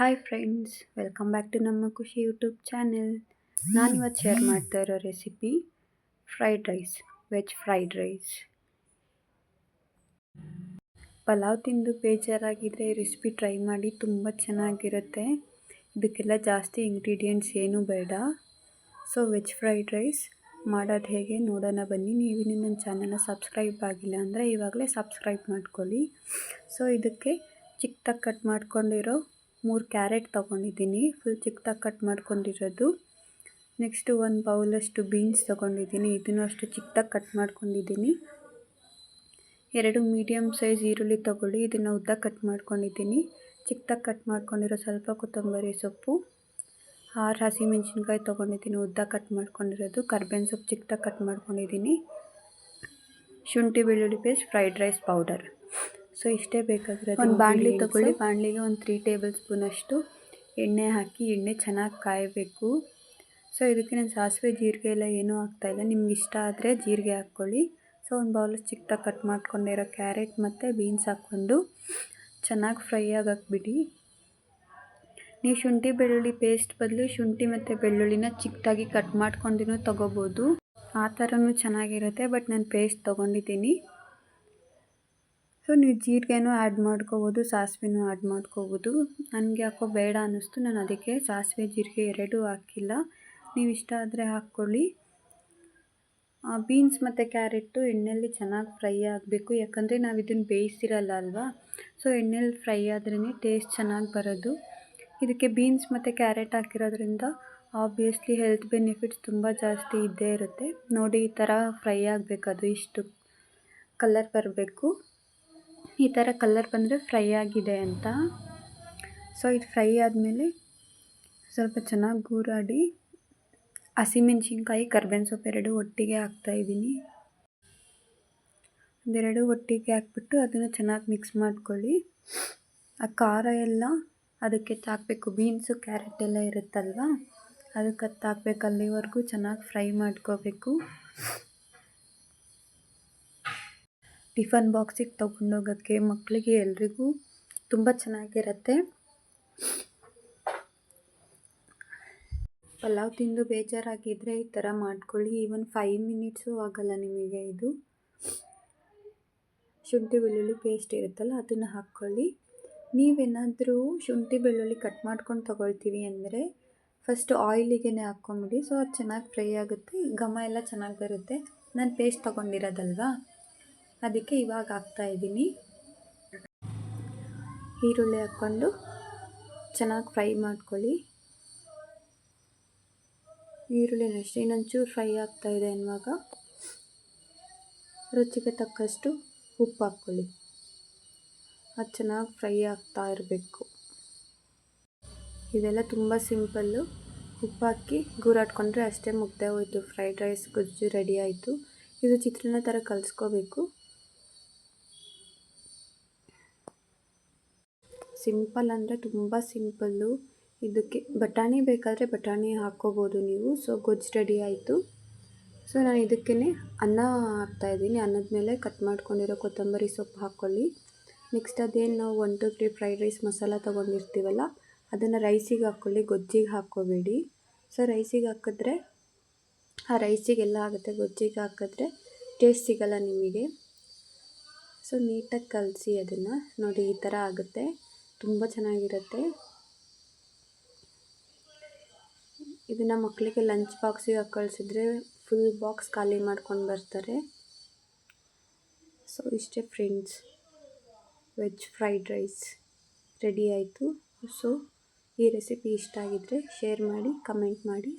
Hi friends, welcome back to ನಮ್ಮ ಖುಷಿ YouTube channel. ನಾನಿವತ್ತು ಶೇರ್ ಮಾಡ್ತಾ ಇರೋ recipe fried rice, veg fried rice. Pulao ತಿಂದು ಬೇಜಾರಾಗಿದ್ದರೆ ಈ ರೆಸಿಪಿ ಟ್ರೈ ಮಾಡಿ, ತುಂಬ ಚೆನ್ನಾಗಿರುತ್ತೆ. ಇದಕ್ಕೆಲ್ಲ ಜಾಸ್ತಿ ಇಂಗ್ರೀಡಿಯೆಂಟ್ಸ್ ಏನೂ ಬೇಡ. ಸೊ ವೆಜ್ ಫ್ರೈಡ್ ರೈಸ್ ಮಾಡೋದು ಹೇಗೆ ನೋಡೋಣ ಬನ್ನಿ. ನೀವಿನ್ನೂ ನನ್ನ ಚಾನಲ್ನ ಸಬ್ಸ್ಕ್ರೈಬ್ ಆಗಿಲ್ಲ ಅಂದರೆ ಇವಾಗಲೇ ಸಬ್ಸ್ಕ್ರೈಬ್ ಮಾಡ್ಕೊಳ್ಳಿ. ಸೊ ಇದಕ್ಕೆ ಚಿಕ್ಕದಾಗಿ ಕಟ್ ಮಾಡ್ಕೊಂಡಿರೋ 3 ಕ್ಯಾರೆಟ್ ತೊಗೊಂಡಿದ್ದೀನಿ, ಫುಲ್ ಚಿಕ್ಕದಾಗಿ ಕಟ್ ಮಾಡ್ಕೊಂಡಿರೋದು. ನೆಕ್ಸ್ಟು 1 ಬೌಲಷ್ಟು ಬೀನ್ಸ್ ತೊಗೊಂಡಿದ್ದೀನಿ, ಇದನ್ನು ಅಷ್ಟು ಚಿಕ್ಕದಾಗಿ ಕಟ್ ಮಾಡ್ಕೊಂಡಿದ್ದೀನಿ. 2 ಮೀಡಿಯಮ್ ಸೈಜ್ ಈರುಳ್ಳಿ ತೊಗೊಳ್ಳಿ, ಇದನ್ನು ಉದ್ದ ಕಟ್ ಮಾಡ್ಕೊಂಡಿದ್ದೀನಿ. ಚಿಕ್ಕದಾಗಿ ಕಟ್ ಮಾಡ್ಕೊಂಡಿರೋ ಸ್ವಲ್ಪ ಕೊತ್ತಂಬರಿ ಸೊಪ್ಪು, 6 ಹಸಿಮೆಣ್ಸಿನ್ಕಾಯಿ ತೊಗೊಂಡಿದ್ದೀನಿ, ಉದ್ದ ಕಟ್ ಮಾಡ್ಕೊಂಡಿರೋದು. ಕರ್ಬೇವಿನ ಸೊಪ್ಪು ಚಿಕ್ಕದಾಗಿ ಕಟ್ ಮಾಡ್ಕೊಂಡಿದ್ದೀನಿ. ಶುಂಠಿ ಬೆಳ್ಳುಳ್ಳಿ paste, fried rice powder. So ಇಷ್ಟೇ ಬೇಕಾಗಿರೋದು. ಒಂದು ಬಾಣಲಿ ತೊಗೊಳ್ಳಿ, ಬಾಣಲಿಗೆ ಒಂದು 3 ಟೇಬಲ್ ಸ್ಪೂನಷ್ಟು ಎಣ್ಣೆ ಹಾಕಿ, ಎಣ್ಣೆ ಚೆನ್ನಾಗಿ ಕಾಯಬೇಕು. ಸೊ ಇದಕ್ಕೆ ನಾನು ಸಾಸಿವೆ ಜೀರಿಗೆ ಎಲ್ಲ ಏನೂ ಹಾಕ್ತಾಯಿಲ್ಲ, ನಿಮ್ಗೆ ಇಷ್ಟ ಆದರೆ ಜೀರಿಗೆ ಹಾಕ್ಕೊಳ್ಳಿ. ಸೊ ಒಂದು ಬೌಲಲ್ಲಿ ಚಿಕ್ಕದಾಗಿ ಕಟ್ ಮಾಡ್ಕೊಂಡಿರೋ ಕ್ಯಾರೆಟ್ ಮತ್ತು ಬೀನ್ಸ್ ಹಾಕ್ಕೊಂಡು ಚೆನ್ನಾಗಿ ಫ್ರೈ ಆಗಕ್ಕೆ ನೀವು ಶುಂಠಿ ಬೆಳ್ಳುಳ್ಳಿ ಪೇಸ್ಟ್ ಬದಲು ಶುಂಠಿ ಮತ್ತು ಬೆಳ್ಳುಳ್ಳಿನ ಚಿಕ್ಕದಾಗಿ ಕಟ್ ಮಾಡ್ಕೊಂಡಿನೂ ತೊಗೋಬೋದು, ಆ ಥರನೂ ಚೆನ್ನಾಗಿರುತ್ತೆ. ಬಟ್ ನಾನು ಪೇಸ್ಟ್ ತೊಗೊಂಡಿದ್ದೀನಿ. ಸೊ ನೀವು ಜೀರಿಗೆನೂ ಆ್ಯಡ್ ಮಾಡ್ಕೋಬೋದು, ಸಾಸಿವೆನೂ ಆ್ಯಡ್ ಮಾಡ್ಕೋಬೋದು. ನನಗೆ ಯಾಕೋ ಬೇಡ ಅನ್ನಿಸ್ತು, ನಾನು ಅದಕ್ಕೆ ಸಾಸಿವೆ ಜೀರಿಗೆ ಎರಡೂ ಹಾಕಿಲ್ಲ. ನೀವು ಇಷ್ಟ ಆದರೆ ಹಾಕ್ಕೊಳ್ಳಿ. ಬೀನ್ಸ್ ಮತ್ತು ಕ್ಯಾರೆಟು ಎಣ್ಣೆಯಲ್ಲಿ ಚೆನ್ನಾಗಿ ಫ್ರೈ ಆಗಬೇಕು, ಯಾಕಂದರೆ ನಾವು ಇದನ್ನು ಬೇಯಿಸಿರಲ್ಲ ಅಲ್ವಾ. ಸೊ ಎಣ್ಣೆಲಿ ಫ್ರೈ ಆದ್ರೇ ಟೇಸ್ಟ್ ಚೆನ್ನಾಗಿ ಬರೋದು. ಇದಕ್ಕೆ ಬೀನ್ಸ್ ಮತ್ತು ಕ್ಯಾರೆಟ್ ಹಾಕಿರೋದ್ರಿಂದ ಆಬ್ವಿಯಸ್ಲಿ ಹೆಲ್ತ್ ಬೆನಿಫಿಟ್ಸ್ ತುಂಬ ಜಾಸ್ತಿ ಇದ್ದೇ ಇರುತ್ತೆ. ನೋಡಿ, ಈ ಥರ ಫ್ರೈ ಆಗಬೇಕು, ಅದು ಇಷ್ಟು ಕಲರ್ ಬರಬೇಕು. ಈ ಥರ ಕಲರ್ ಬಂದರೆ ಫ್ರೈ ಆಗಿದೆ ಅಂತ. ಸೊ ಇದು ಫ್ರೈ ಆದಮೇಲೆ ಸ್ವಲ್ಪ ಚೆನ್ನಾಗಿ ಗೂರಾಡಿ ಹಸಿಮೆಣ್ಸಿನ್ಕಾಯಿ, ಕರ್ಬೇವಿನ ಸೊಪ್ಪು ಎರಡೂ ಒಟ್ಟಿಗೆ ಹಾಕ್ತಾಯಿದ್ದೀನಿ. ಒಂದೆರಡು ಒಟ್ಟಿಗೆ ಹಾಕ್ಬಿಟ್ಟು ಅದನ್ನು ಚೆನ್ನಾಗಿ ಮಿಕ್ಸ್ ಮಾಡ್ಕೊಳ್ಳಿ. ಆ ಖಾರ ಎಲ್ಲ ಅದಕ್ಕೆ ಹಾಕಬೇಕು, ಬೀನ್ಸು ಕ್ಯಾರೆಟ್ ಎಲ್ಲ ಇರುತ್ತಲ್ವ ಅದಕ್ಕೆ ಹಾಕ್ಬೇಕು. ಅಲ್ಲಿವರೆಗೂ ಚೆನ್ನಾಗಿ ಫ್ರೈ ಮಾಡ್ಕೋಬೇಕು. ಟಿಫನ್ ಬಾಕ್ಸಿಗೆ ತೊಗೊಂಡೋಗೋಕ್ಕೆ ಮಕ್ಕಳಿಗೆ ಎಲ್ರಿಗೂ ತುಂಬ ಚೆನ್ನಾಗಿರುತ್ತೆ. ಪಲಾವ್ ತಿಂದು ಬೇಜಾರಾಗಿದ್ದರೆ ಈ ಥರ ಮಾಡ್ಕೊಳ್ಳಿ. ಈವನ್ 5 ಮಿನಿಟ್ಸು ಆಗೋಲ್ಲ ನಿಮಗೆ. ಇದು ಶುಂಠಿ ಬೆಳ್ಳುಳ್ಳಿ ಪೇಸ್ಟ್ ಇರುತ್ತಲ್ಲ ಅದನ್ನು ಹಾಕ್ಕೊಳ್ಳಿ. ನೀವೇನಾದರೂ ಶುಂಠಿ ಬೆಳ್ಳುಳ್ಳಿ ಕಟ್ ಮಾಡ್ಕೊಂಡು ತೊಗೊಳ್ತೀವಿ ಅಂದರೆ ಫಸ್ಟ್ ಆಯಿಲಿಗೆ ಹಾಕ್ಕೊಂಬಿಡಿ. ಸೊ ಅದು ಚೆನ್ನಾಗಿ ಫ್ರೈ ಆಗುತ್ತೆ, ಘಮ ಎಲ್ಲ ಚೆನ್ನಾಗಿ ಬರುತ್ತೆ. ನಾನು ಪೇಸ್ಟ್ ತೊಗೊಂಡಿರೋದಲ್ವಾ, ಅದಕ್ಕೆ ಇವಾಗ ಹಾಕ್ತಾಯಿದ್ದೀನಿ. ಈರುಳ್ಳಿ ಹಾಕ್ಕೊಂಡು ಚೆನ್ನಾಗಿ ಫ್ರೈ ಮಾಡ್ಕೊಳ್ಳಿ. ಈರುಳ್ಳಿ ಅಷ್ಟೇ ಇನ್ನೊಂಚೂರು ಫ್ರೈ ಆಗ್ತಾಯಿದೆ ಅನ್ನುವಾಗ ರುಚಿಗೆ ತಕ್ಕಷ್ಟು ಉಪ್ಪು ಹಾಕ್ಕೊಳ್ಳಿ. ಅದು ಚೆನ್ನಾಗಿ ಫ್ರೈ ಆಗ್ತಾ ಇರಬೇಕು. ಇದೆಲ್ಲ ತುಂಬ ಸಿಂಪಲ್ಲು. ಉಪ್ಪು ಹಾಕಿ ಗೂರಾಡ್ಕೊಂಡ್ರೆ ಅಷ್ಟೇ, ಮುಗ್ದೆ ಹೋಯಿತು, ಫ್ರೈಡ್ ರೈಸ್ ಗೊಜ್ಜು ರೆಡಿ ಆಯಿತು. ಇದು ಚಿತ್ರಾನ್ನ ಥರ ಕಲಿಸ್ಕೋಬೇಕು. ಸಿಂಪಲ್ ಅಂದರೆ ತುಂಬ ಸಿಂಪಲ್ಲು. ಇದಕ್ಕೆ ಬಟಾಣಿ ಬೇಕಾದರೆ ಬಟಾಣಿ ಹಾಕ್ಕೋಬೋದು ನೀವು. ಸೊ ಗೊಜ್ಜು ರೆಡಿ ಆಯಿತು. ಸೊ ನಾನು ಇದಕ್ಕೇ ಅನ್ನ ಹಾಕ್ತಾಯಿದ್ದೀನಿ. ಅನ್ನದ ಮೇಲೆ ಕಟ್ ಮಾಡ್ಕೊಂಡಿರೋ ಕೊತ್ತಂಬರಿ ಸೊಪ್ಪು ಹಾಕ್ಕೊಳ್ಳಿ. ನೆಕ್ಸ್ಟ್ ಅದೇನು ನಾವು 1 2 3 ಫ್ರೈಡ್ ರೈಸ್ ಮಸಾಲ ತೊಗೊಂಡಿರ್ತೀವಲ್ಲ ಅದನ್ನು ರೈಸಿಗೆ ಹಾಕ್ಕೊಳ್ಳಿ, ಗೊಜ್ಜಿಗೆ ಹಾಕ್ಕೋಬೇಡಿ. ಸೊ ರೈಸಿಗೆ ಹಾಕಿದ್ರೆ ಆ ರೈಸಿಗೆಲ್ಲ ಆಗುತ್ತೆ, ಗೊಜ್ಜಿಗೆ ಹಾಕಿದ್ರೆ ಟೇಸ್ಟ್ ಸಿಗಲ್ಲ ನಿಮಗೆ. ಸೊ ನೀಟಾಗಿ ಕಲಸಿ ಅದನ್ನು. ನೋಡಿ, ಈ ಥರ ಆಗುತ್ತೆ, ತುಂಬ ಚೆನ್ನಾಗಿರುತ್ತೆ. ಇದನ್ನು ಮಕ್ಕಳಿಗೆ ಲಂಚ್ ಬಾಕ್ಸಿಗೆ ಹಾಕಿ ಕಳಿಸಿದ್ರೆ ಫುಲ್ ಬಾಕ್ಸ್ ಖಾಲಿ ಮಾಡ್ಕೊಂಡು ಬರ್ತಾರೆ. ಸೊ ಇಷ್ಟೇ friends, veg fried rice ready ಆಯಿತು. ಸೊ ಈ ರೆಸಿಪಿ ಇಷ್ಟ ಆಗಿದ್ದರೆ ಶೇರ್ ಮಾಡಿ, ಕಮೆಂಟ್ ಮಾಡಿ.